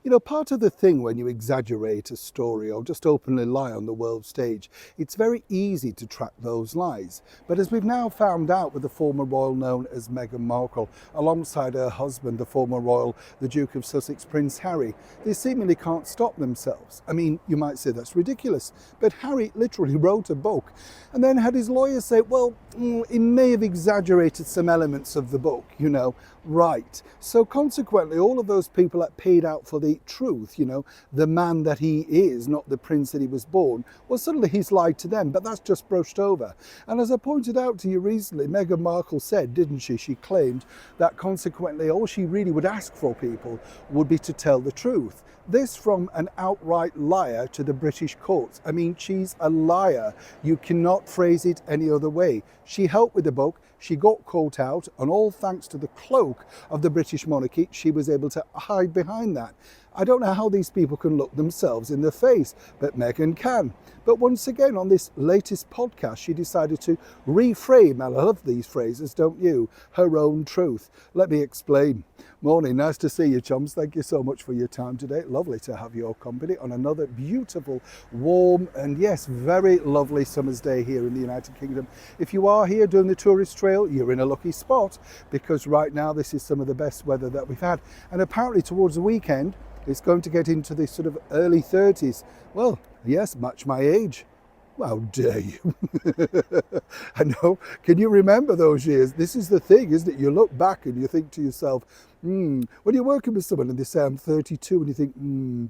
You know, part of the thing when you exaggerate a story or just openly lie on the world stage, it's very easy to track those lies. But as we've now found out with the former royal known as Meghan Markle, alongside her husband, the former royal, the Duke of Sussex, Prince Harry, they seemingly can't stop themselves. I mean, you might say that's ridiculous, but Harry literally wrote a book and then had his lawyers say, well, he may have exaggerated some elements of the book, you know, right. So consequently, all of those people that paid out for the truth, you know, the man that he is, not the prince that he was born, well, suddenly he's lied to them, but that's just brushed over. And as I pointed out to you recently, Meghan Markle said, didn't she? She claimed that consequently all she really would ask for people would be to tell the truth. This from an outright liar to the British courts. I mean, she's a liar. You cannot phrase it any other way. She helped with the book. She got caught out, and all thanks to the cloak of the British monarchy, she was able to hide behind that. I don't know how these people can look themselves in the face, but Meghan can. But once again, on this latest podcast, she decided to reframe, and I love these phrases, don't you? Her own truth. Let me explain. Morning, nice to see you, chums. Thank you so much for your time today. Lovely to have your company on another beautiful, warm, and yes, very lovely summer's day here in the United Kingdom. If you are here doing the tourist trail, you're in a lucky spot, because right now this is some of the best weather that we've had. And apparently towards the weekend, it's going to get into the sort of early 30s. Well, yes, much my age. How dare you? I know. Can you remember those years? This is the thing, isn't it? You look back and you think to yourself, when you're working with someone and they say, I'm 32, and you think,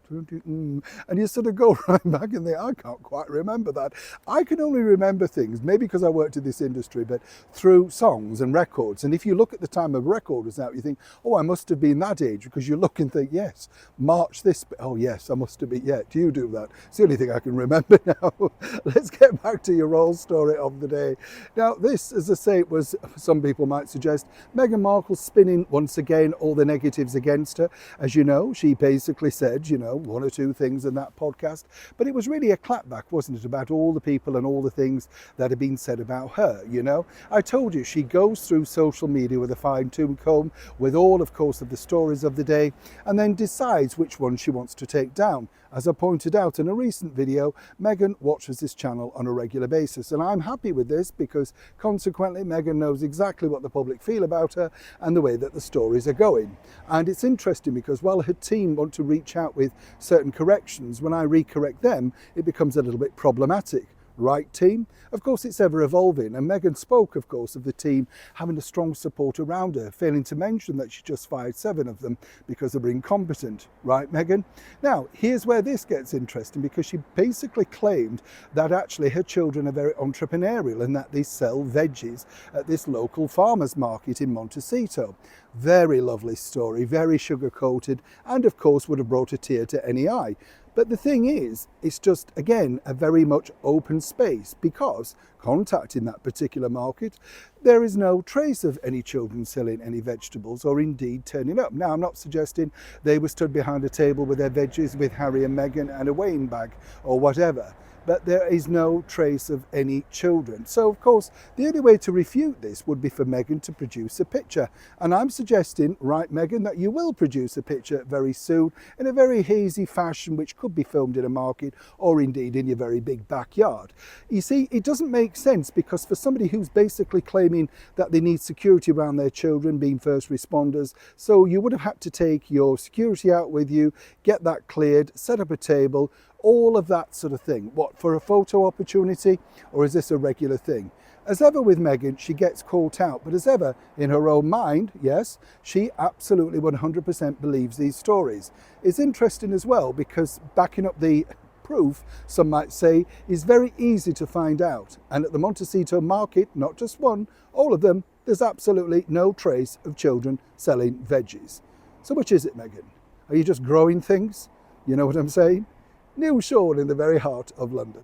20, and you sort of go right back and think, I can't quite remember that. I can only remember things, maybe because I worked in this industry, but through songs and records. And if you look at the time a record was out, you think, oh, I must have been that age, because you look and think, yes, March this, oh yes, I must have been, yeah, do you do that? It's the only thing I can remember now. Let's get back to your royal story of the day. Now, this, as I say, was, some people might suggest, Meghan Markle spinning once again all the negatives against her. As you know, she basically said, you know, one or two things in that podcast, but it was really a clapback, wasn't it, about all the people and all the things that have been said about her, you know. I told you, she goes through social media with a fine-tooth comb, with all, of course, of the stories of the day, and then decides which one she wants to take down. As I pointed out in a recent video, Meghan watches this channel on a regular basis, and I'm happy with this because consequently Meghan knows exactly what the public feel about her and the way that the stories are going. And it's interesting because while her team want to reach out with certain corrections, when I recorrect them, it becomes a little bit problematic. Right, team? Of course, it's ever evolving, and Meghan spoke, of course, of the team having a strong support around her, failing to mention that she just fired 7 of them because they were incompetent. Right, Meghan? Now, here's where this gets interesting, because she basically claimed that actually her children are very entrepreneurial and that they sell veggies at this local farmers market in Montecito. Very lovely story, very sugar-coated, and of course would have brought a tear to any eye. But the thing is, it's just, again, a very much open space, because contacting that particular market, there is no trace of any children selling any vegetables or indeed turning up. Now, I'm not suggesting they were stood behind a table with their veggies with Harry and Meghan and a weighing bag or whatever, but there is no trace of any children. So, of course, the only way to refute this would be for Meghan to produce a picture. And I'm suggesting, right, Meghan, that you will produce a picture very soon in a very hazy fashion, which could be filmed in a market or indeed in your very big backyard. You see, it doesn't make sense, because for somebody who's basically claiming that they need security around their children, being first responders, so you would have had to take your security out with you, get that cleared, set up a table, all of that sort of thing. What, for a photo opportunity, or is this a regular thing? As ever with Meghan, she gets caught out, but as ever, in her own mind, yes, she absolutely 100% believes these stories. It's interesting as well, because backing up the proof, some might say, is very easy to find out. And at the Montecito market, not just one, all of them, there's absolutely no trace of children selling veggies. So which is it, Meghan? Are you just growing things? You know what I'm saying? New Shore in the very heart of London.